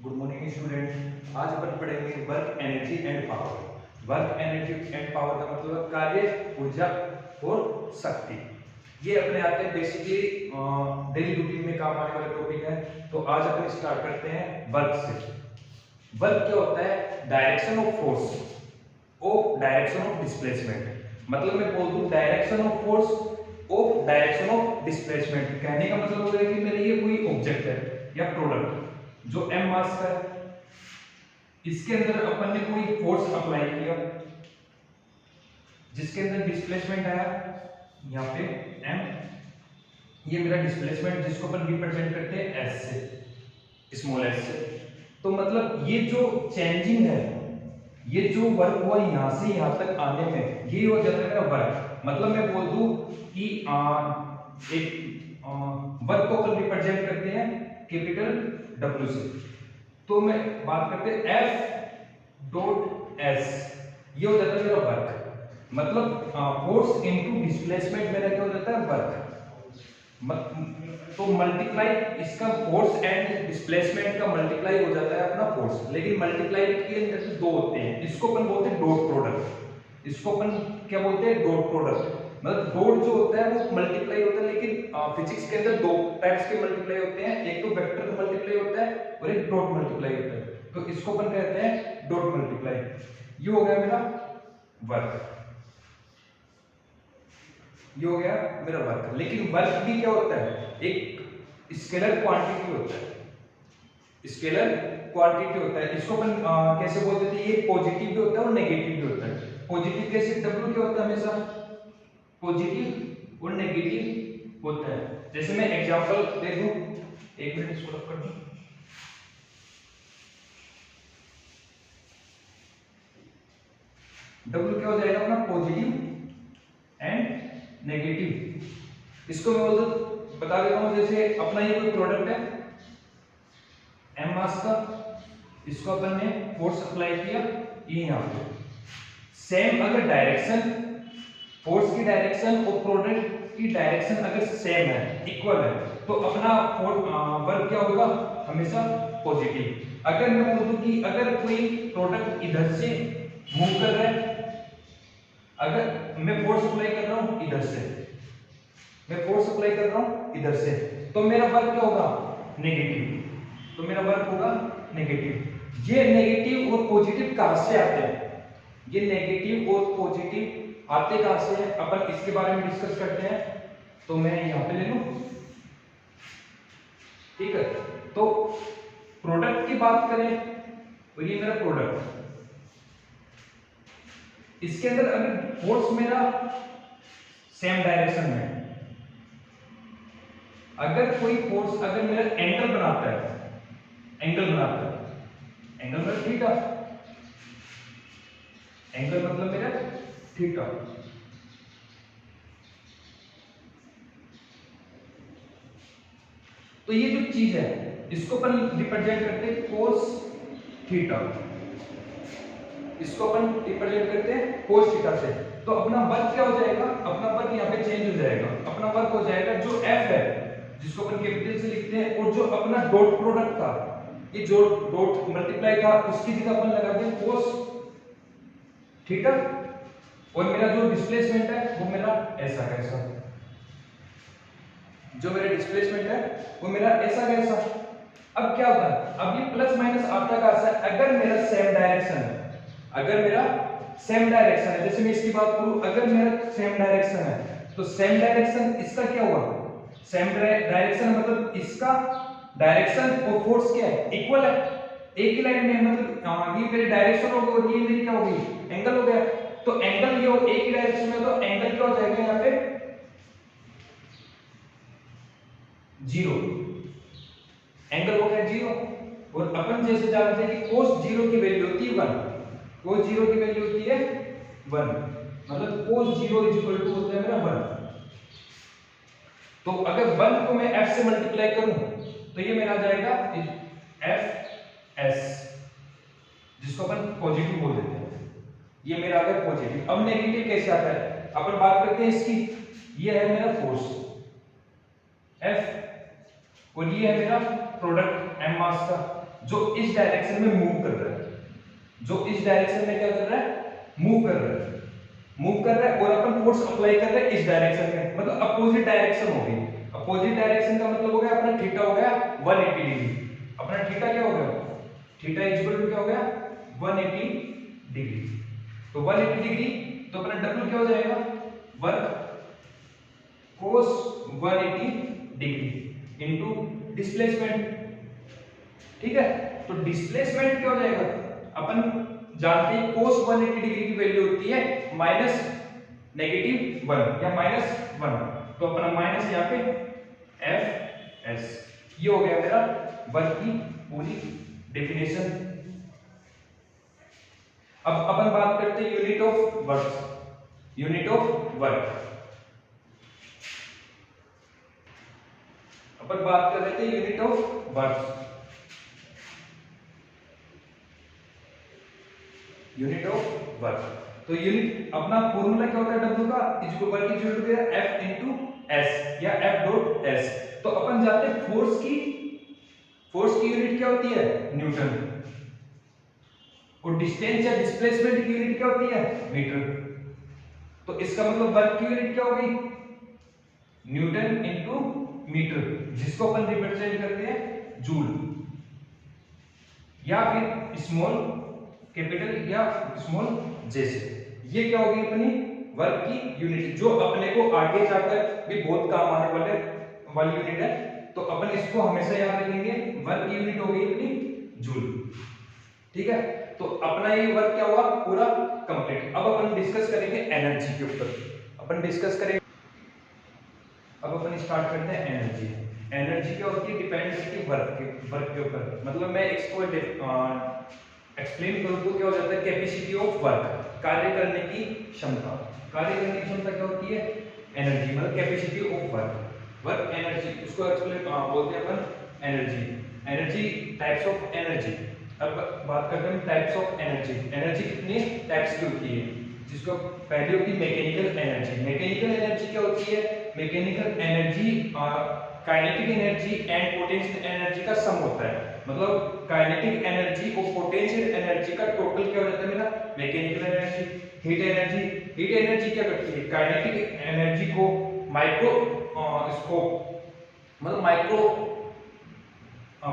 Good morning student. आज अपन पढ़ेंगे work energy and power. Work energy and power का मतलब कार्य, ऊर्जा और शक्ति। ये अपने आते हैं बेसिकली डेली रूटीन में काम आने वाले टॉपिक है। तो आज अपन स्टार्ट करते हैं वर्क से। वर्क क्या होता है? Direction of force of direction of displacement. मतलब मैं बोल दूं direction of force of direction of displacement. कहने का मतलब होता है कि मेरे ये कोई ऑब्जेक्ट है या प्रोडक्ट जो m मास का है, इसके अंदर अपन ने कोई फोर्स अप्लाई किया जिसके अंदर डिस्प्लेसमेंट आया यहाँ पे m। ये मेरा डिस्प्लेसमेंट जिसको अपन रिप्रेजेंट करते हैं s से, स्मॉल s से। तो मतलब ये जो चेंजिंग है, ये जो वर्क हुआ यहाँ से यहाँ तक आने में, ये हो जाता है मेरा वर्क। मतलब मैं बोल दूं कि एक वर्क को अपन रिप्रेजेंट करते हैं कैपिटल W से। तो मैं बात करते हैं F डॉट S, ये हो जाता है मेरा वर्क। मतलब फोर्स इनटू डिस्प्लेसमेंट मेरा क्या हो जाता है? वर्क। तो मल्टीप्लाई इसका फोर्स एंड डिस्प्लेसमेंट का मल्टीप्लाई हो जाता है अपना फोर्स। लेकिन मल्टीप्लाई के अंदर दो होते हैं, इसको अपन बोलते हैं डॉट प्रोडक्ट। इसको अपन क्या बोलते हैं? Dot product. मतलब डॉट जो होता है वो मल्टीप्लाई होता है, लेकिन फिजिक्स के अंदर दो टाइप्स के मल्टीप्लाई होते हैं। एक तो वेक्टर का मल्टीप्लाई होता है और एक डॉट मल्टीप्लाई होता है। तो इसको अपन कहते हैं डॉट मल्टीप्लाई। ये हो गया मेरा वर्क, ये हो गया मेरा वर्क। लेकिन वर्क भी क्या होता है? एक स्केलर क्वांटिटी होता है। स्केलर क्वांटिटी होता है। इसको अपन कैसे बोलते थे? ये पॉजिटिव भी होता है और नेगेटिव भी होता है। पॉजिटिव कैसे? W क्या होता है? हमेशा पॉजिटिव और नेगेटिव होता है। जैसे मैं एग्जांपल दे दूं, एक मिनट इसको रख कर दूं। W क्या हो जाएगा अपना? Positive and negative. इसको मैं बता देता हूं। जैसे अपना ये कोई प्रोडक्ट है m मास का, इसको अपन ने फोर्स अप्लाई किया ये यहां पे। सेम अगर डायरेक्शन, फोर्स की डायरेक्शन और प्रोडक्ट की डायरेक्शन अगर सेम है, इक्वल है, तो अपना वर्क क्या होगा? हमेशा पॉजिटिव। अगर मैं बोल दूं कि अगर कोई प्रोडक्ट इधर से मूव कर रहा है, अगर मैं फोर्स अप्लाई कर रहा हूं इधर से, मैं फोर्स अप्लाई कर रहा हूं इधर से, तो मेरा वर्क क्या होगा? नेगेटिव। तो मेरा वर्क होगा नेगेटिव। ये नेगेटिव और पॉजिटिव कहां से आते हैं? ये नेगेटिव और पॉजिटिव आते कहां से हैं? अपन इसके बारे में डिस्कस करते हैं। तो मैं यहां पे ले लूं, ठीक है। तो प्रोडक्ट की बात करें तो ये मेरा प्रोडक्ट, इसके अंदर अगर फोर्स मेरा सेम डायरेक्शन में, अगर कोई फोर्स अगर मेरा एंगल बनाता है, एंगल मतलब थीटा, एंगल मतलब मेरा थीटा। तो ये जो चीज है इसको अपन रिप्रेजेंट करते हैं cos थीटा, इसको अपन रिप्रेजेंट करते हैं cos थीटा से। तो अपना वर्क क्या हो जाएगा? अपना वर्क यहाँ पे चेंज हो जाएगा। अपना वर्क हो जाएगा जो F है, जिसको अपन कैपिटल से लिखते हैं, और जो अपना डॉट प्रोडक्ट था, ये जो डॉट मल्टीप्लाई था, उसकी जगह अपन लगाते हैं cos थीटा। और मेरा जो डिस्प्लेसमेंट है वो मेरा ऐसा कैसा, जो मेरा डिस्प्लेसमेंट है वो मेरा ऐसा कैसा। अब क्या होता है? अब ये प्लस माइनस आता कहां से? अगर मेरा सेम डायरेक्शन है, अगर मेरा सेम डायरेक्शन है, जैसे मैं इसकी बात करूं, अगर मेरा सेम डायरेक्शन है, तो सेम डायरेक्शन इसका क्या हुआ? सेम डायरेक्शन मतलब इसका डायरेक्शन और फोर्स क्या है? इक्वल है, एक ही लाइन में। मतलब ये मेरी डायरेक्शन हो गई और ये मेरी क्या हो गई? एंगल हो गया। तो एंगल ये एक ही डायरेक्शन में, तो एंगल क्या हो जाएगा यहाँ पे? जीरो। एंगल हो गया जीरो। और अपन जैसे जानते हैं कि cos जीरो की वैल्यू होती है 1, cos जीरो की वैल्यू होती है 1, मतलब cos zero is equal to होता है मेरा 1। तो अगर 1 को मैं f से मल्टीप्लाई करूं तो ये मेरा आ जाएगा fs, जिसको अपन पॉजिटिव बोल देते हैं। ये मेरा आ गया पॉजिटिव। अब नेगेटिव कैसे आता है? अपन बात करते हैं इसकी। ये है मेरा फोर्स F और ये है मेरा प्रोडक्ट m मास का। जो इस डायरेक्शन में मूव कर रहा है, जो इस डायरेक्शन में क्या कर रहा है, मूव कर रहा है, मूव कर रहा है, और अपन फोर्स अप्लाई कर रहे हैं इस डायरेक्शन में, मतलब अपोजिट डायरेक्शन हो गई। अपोजिट डायरेक्शन का मतलब हो गया अपना थीटा हो गया 180 डिग्री। अपना थीटा क्या हो गया, थीटा इक्वल टू क्या हो गया 180 डिग्री। तो 180 डिग्री तो अपना डब्ल्यू क्या हो जाएगा, work cos 180 degree into displacement. ठीक है, तो डिस्प्लेसमेंट क्या हो जाएगा, अपन जानते हैं cos 180 डिग्री की वैल्यू होती है -(-1) या -1, तो अपना माइनस यहाँ पे एफ एस। ये हो गया मेरा वर्क की पूरी डेफिनेशन। अब अपन बात करते हैं unit of work. Unit of work अपन बात कर रहे थे unit of work. Unit of work, तो यूनिट अपना फॉर्मूला क्या होता है W का, equal work equal to F into S या F डॉट S। तो अपन जानते हैं फोर्स की यूनिट क्या होती है, न्यूटन, और डिस्टेंस या डिस्प्लेसमेंट की यूनिट क्या होती है, मीटर। तो इसका मतलब वर्क की यूनिट क्या होगी, न्यूटन इनटू मीटर, जिसको अपन रिप्रेजेंट करते हैं जूल, या फिर स्मॉल कैपिटल या स्मॉल जे से। ये क्या होगी अपनी वर्क की यूनिट, जो अपने को आगे जाकर भी बहुत काम आने वाली यूनिट है। तो अपन इसको हमेशा याद रखेंगे, वर्क की यूनिट होगी अपनी जूल। ठीक है, तो अपना ये वर्क क्या हुआ पूरा कंप्लीट। अब अपन डिस्कस करेंगे एनर्जी के ऊपर, अपन डिस्कस करेंगे। अब अपन स्टार्ट करते हैं एनर्जी। एनर्जी क्या होती है, डिपेंड करती है वर्क के ऊपर। मतलब मैं इसको एक्सप्लेन करूं तो क्या हो जाता है, कैपेसिटी ऑफ वर्क, कार्य करने की क्षमता। कार्य करने की क्षमता क्या होती है, एनर्जी, मतलब कैपेसिटी ऑफ वर्क एनर्जी, उसको एक्सप्लेन बोलते हैं अपन energy. Energy types of energy. अब बात करते हैं टाइप्स ऑफ एनर्जी। एनर्जी कितने टाइप्स की होती है, जिसको पहली होती है मैकेनिकल एनर्जी। मैकेनिकल एनर्जी क्या होती है, mechanical energy kinetic energy and potential energy का सम होता है। मतलब काइनेटिक एनर्जी और पोटेंशियल एनर्जी का टोटल क्या हो जाता है मेरा mechanical energy. Heat energy, heat energy क्या करती है, काइनेटिक एनर्जी को माइक्रो मतलब माइक्रो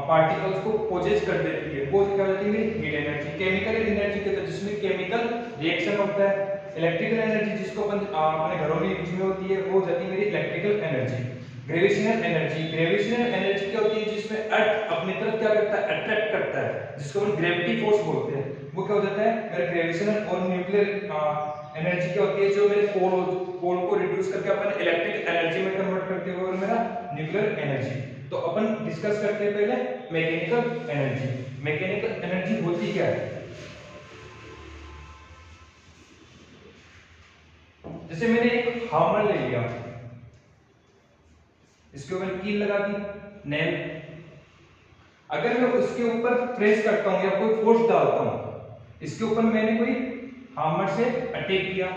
पार्टिकल्स को पोजेस कर देती है, वो क्या हो जाती है हीट एनर्जी। केमिकल एनर्जी कहते हैं जिसमें केमिकल रिएक्शन होता है। इलेक्ट्रिकल एनर्जी जिसको अपन अपने घरों में यूज में होती है, वो हो जाती है मेरी electrical energy. Gravitational energy, gravitational energy क्या होती है, जिसमें अर्थ अपनी तरफ क्या करता है, अट्रैक्ट करता है, जिसको हम ग्रेविटी फोर्स बोलते हैं, वो क्या हो जाता है मेरा ग्रेविटेशनल। और न्यूक्लियर एनर्जी क्या होती है, जो मेरे पोल को रिड्यूस करके अपन इलेक्ट्रिक एनर्जी में कन्वर्ट करते हुए मेरा न्यूक्लियर एनर्जी। तो अपन डिस्कस करते हैं पहले मैकेनिकल एनर्जी। मैकेनिकल एनर्जी होती क्या है, जैसे मैंने एक हैमर ले लिया, इसके ऊपर कील लगा दी, नेल। अगर मैं उसके ऊपर प्रेस करता हूं या कोई फोर्स डालता हूं, इसके ऊपर मैंने कोई हैमर से अटैक किया,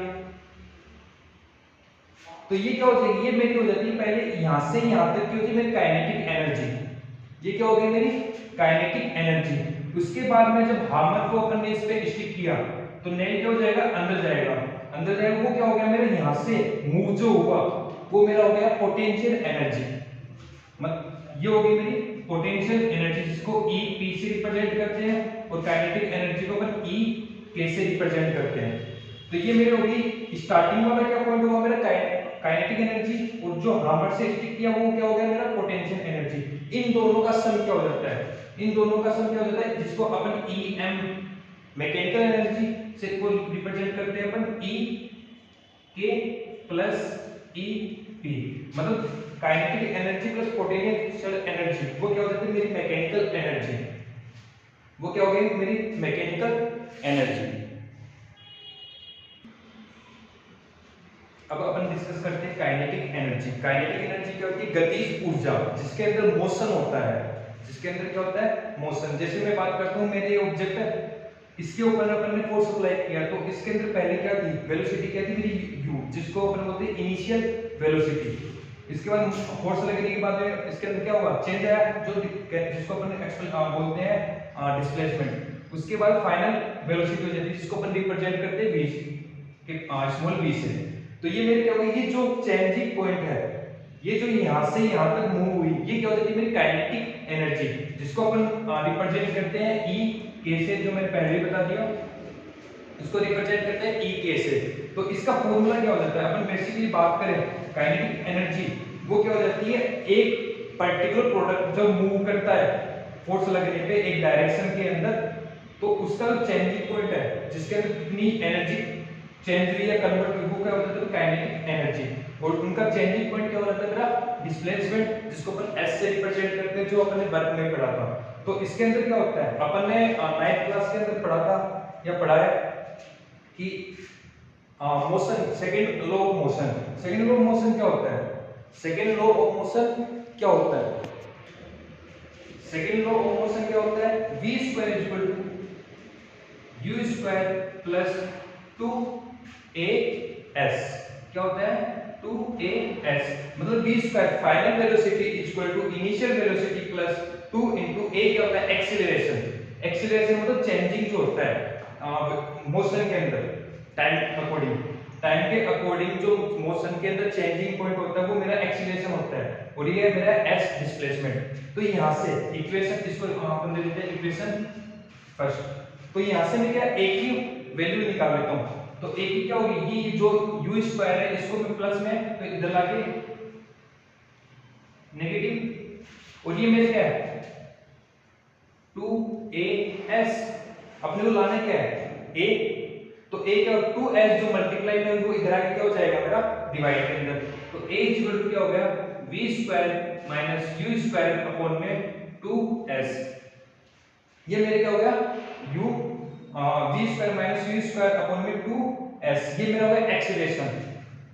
तो ये क्या हो जाएगी, ये मेरी हो जाती है पहले यहां से यहां तक की होती है मेरी काइनेटिक एनर्जी। ये क्या हो गई मेरी काइनेटिक एनर्जी। उसके बाद में जब हैमर को अपन ने इस पे स्टिक किया, तो नेल क्या हो जाएगा, अंदर जाएगा, अंदर जाएगा, वो क्या हो गया मेरे यहां से मूव जो हुआ, वो मेरा हो गया पोटेंशियल एनर्जी। ये हो गई मेरी पोटेंशियल एनर्जी, जिसको E P से रिप्रेजेंट करते हैं, और काइनेटिक एनर्जी को अपन E K से रिप्रेजेंट करते हैं। तो ये मेरे हो गई स्टार्टिंग वाला क्या पॉइंट हुआ मेरा काइनेटिक एनर्जी, और जो हैमर से स्टिक किया वो क्या हो गया मेरा पोटेंशियल एनर्जी। इन दोनों का सम क्या हो जाता है, इन दोनों का सम क्या हो जाता है, जिसको अपन EM मैकेनिकल एनर्जी से को रिप्रेजेंट करते हैं अपन E K plus E P, मतलब kinetic energy plus potential energy, वो क्या हो जाती है मेरी मैकेनिकल एनर्जी। वो क्या हो गई मेरी मैकेनिकल एनर्जी। अब अपन डिस्कस करते हैं काइनेटिक एनर्जी। काइनेटिक एनर्जी क्या होती है, गतिज ऊर्जा, जिसके अंदर मोशन होता है, जिसके अंदर क्या होता है मोशन। जैसे मैं बात करता हूं मेरे ऑब्जेक्ट है, इसके ऊपर अपन ने फोर्स अप्लाई किया, तो इसके अंदर पहले क्या थी, वेलोसिटी क्या थी मेरी u, जिसको अपन बोलते हैं इनिशियल वेलोसिटी। इसके बाद फोर्स लगने के बाद में इसके अंदर क्या हुआ, चेंज आया, जो जिसको अपन बोलते हैं डिस्प्लेसमेंट, उसके बाद फाइनल वेलोसिटी हो जाती है जिसको अपन रिप्रेजेंट करते हैं v के स्मॉल v से। तो ये मेरे क्या होगी, ये जो चेंजिंग पॉइंट है, ये जो यहाँ से यहाँ तक मूव हुई, ये क्या हो जाती है मेरी काइनेटिक एनर्जी, जिसको अपन रिप्रेजेंट करते हैं ई के से, जो मैंने पहले ही बता दिया, इसको रिप्रेजेंट करते हैं ई के से। तो इसका फॉर्मूला क्या हो जाता है, अपन बेसिकली बात करें काइनेटिक एनर्जी, वो क्या हो जाती है, एक पर्टिकुलर प्रोडक्ट जो मूव करता है फोर्स लगने पे एक डायरेक्शन के अंदर, तो उसका जो चेंजिंग पॉइंट है जिसके अंदर कितनी एनर्जी चेंज हुई या कन्वर्ट हुई, वो क्या होता है काइनेटिक एनर्जी। और उनका चेंजिंग पॉइंट क्या हो जाता है मेरा डिस्प्लेसमेंट, जिसको अपन एस से रिप्रेजेंट करते हैं, जो अपन ने वर्क में पढ़ा था। तो इसके अंदर क्या होता है, अपन ने 9th क्लास के अंदर पढ़ा था या पढ़ा है कि motion, second law of motion. Second law of motion क्या होता है, सेकंड लॉ ऑफ मोशन क्या होता है, सेकंड लॉ ऑफ मोशन क्या होता है, v square equal to u square plus 2as, क्या होता है 2as, मतलब v square final velocity equal to initial velocity plus 2 into a, क्या होता है एक्सीलरेशन। एक्सीलरेशन मतलब चेंजिंग जो होता है मोशन के अंदर टाइम के अकॉर्डिंग जो मोशन के अंदर चेंजिंग पॉइंट होता है वो मेरा एक्सीलरेशन होता है, और ये है मेरा s डिस्प्लेसमेंट। तो यहां से इक्वेशन, इसको अपन दे देते हैं इक्वेशन फर्स्ट। तो यहां से मैं क्या a की वैल्यू निकाल लेता हूं, तो a की क्या होगी, ये जो u स्क्वायर है इसको मैं प्लस में, तो इधर लाके नेगेटिव, और ये मेरे क्या है 2as, अपने को लाना क्या है a, तो a क्या 2s जो मल्टीप्लाई में वो इधर आके क्या हो जाएगा मेरा डिवाइड के अंदर, तो a इक्वल टू क्या हो गया v square minus u square upon में 2s, ये मेरे क्या हो गया u v square minus u square upon में 2s, ये मेरा हो गया एक्सीलरेशन,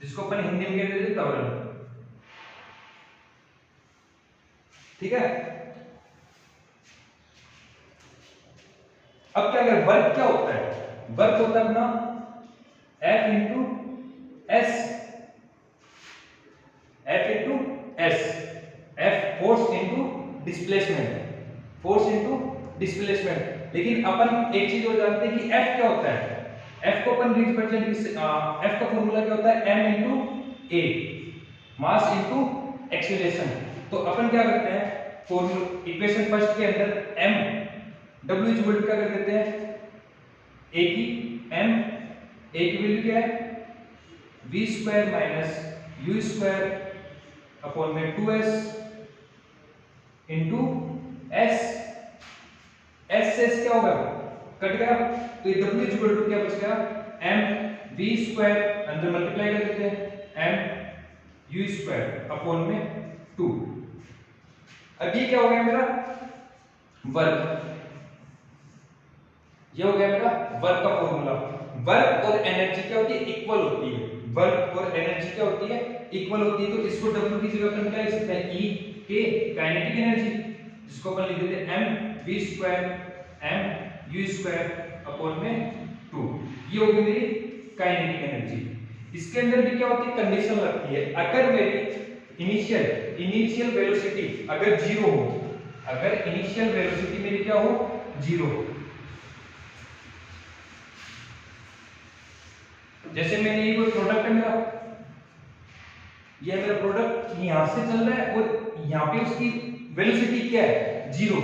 जिसको अपन हिंदी में कहते हैं त्वरण। ठीक है, अब क्या कर, वर्क क्या होता है, वर्क होता है अपना F into S, F into S, F force into displacement, force into displacement. लेकिन अपन एक चीज और जानते हैं कि F क्या होता है, F को अपन रिप्रेजेंट, F का फॉर्मूला क्या होता है m into a, mass into acceleration. तो अपन क्या करते हैं, फॉर्मूला इक्वेशन फर्स्ट के अंदर m w इक्वल क्या कर देते हैं a की m, a की वैल्यू क्या है v square minus u square upon में 2s इंटू s, s से s क्या होगा कट गया, तो ये w इक्वल टू क्या बच गया m v स्क्वायर, अंदर मल्टीप्लाई कर देते हैं m u स्क्वायर अपॉन में 2। अब ये क्या हो गया मेरा वर्क, ये हो गया मेरा वर्क का फॉर्मूला। वर्क और एनर्जी क्या होती है, इक्वल होती है, वर्क और एनर्जी क्या होती है, इक्वल होती है। तो इसको W की जगह अपन क्या लिख सकते हैं, E के काइनेटिक एनर्जी, जिसको अपन लिख देते हैं m v square m u square upon में 2, ये होगी मेरी काइनेटिक एनर्जी। इसके अंदर भी क्या होती है, कंडीशन लगती है, अगर मेरी इनिशियल वेलोसिटी अगर 0 हो, अगर इनिशियल वेलोसिटी मेरी क्या हो 0 हो, जैसे मैंने ये कोई प्रोडक्ट है मेरा, ये मेरा प्रोडक्ट यहां से चल रहा है और यहां पे उसकी वेलोसिटी क्या है 0,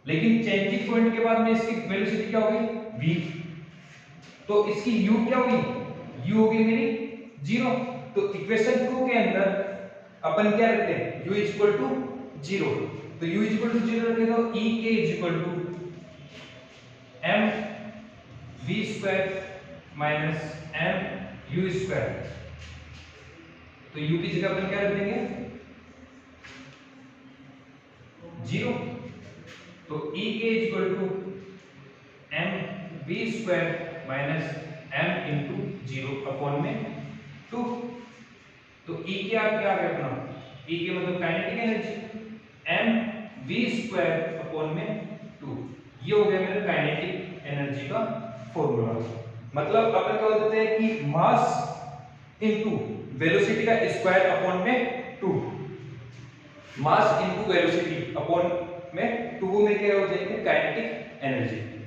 लेकिन चेंजिंग पॉइंट के बाद में इसकी वेलोसिटी क्या होगी v, तो इसकी u क्या होगी, u होगी मेरी 0। तो इक्वेशन 2 के अंदर अपन क्या रखते हैं u इक्वल टू 0, तो u इक्वल टू 0 रखें तो e के equal to m v square minus m u square, तो u की जगह अपन क्या रख देंगे 0, तो e के equal to m v square minus m into 0 upon में 2। तो e के आप क्या आ गया अपना, e के मतलब kinetic energy m v square upon में 2, ये हो गया मेरा काइनेटिक एनर्जी का फॉर्मूला। मतलब अपन क्या बोलते हैं कि मास इनटू वेलोसिटी का स्क्वायर अपॉन में 2, मास इनटू वेलोसिटी अपॉन में तो वो में क्या हो जाएंगे काइनेटिक एनर्जी।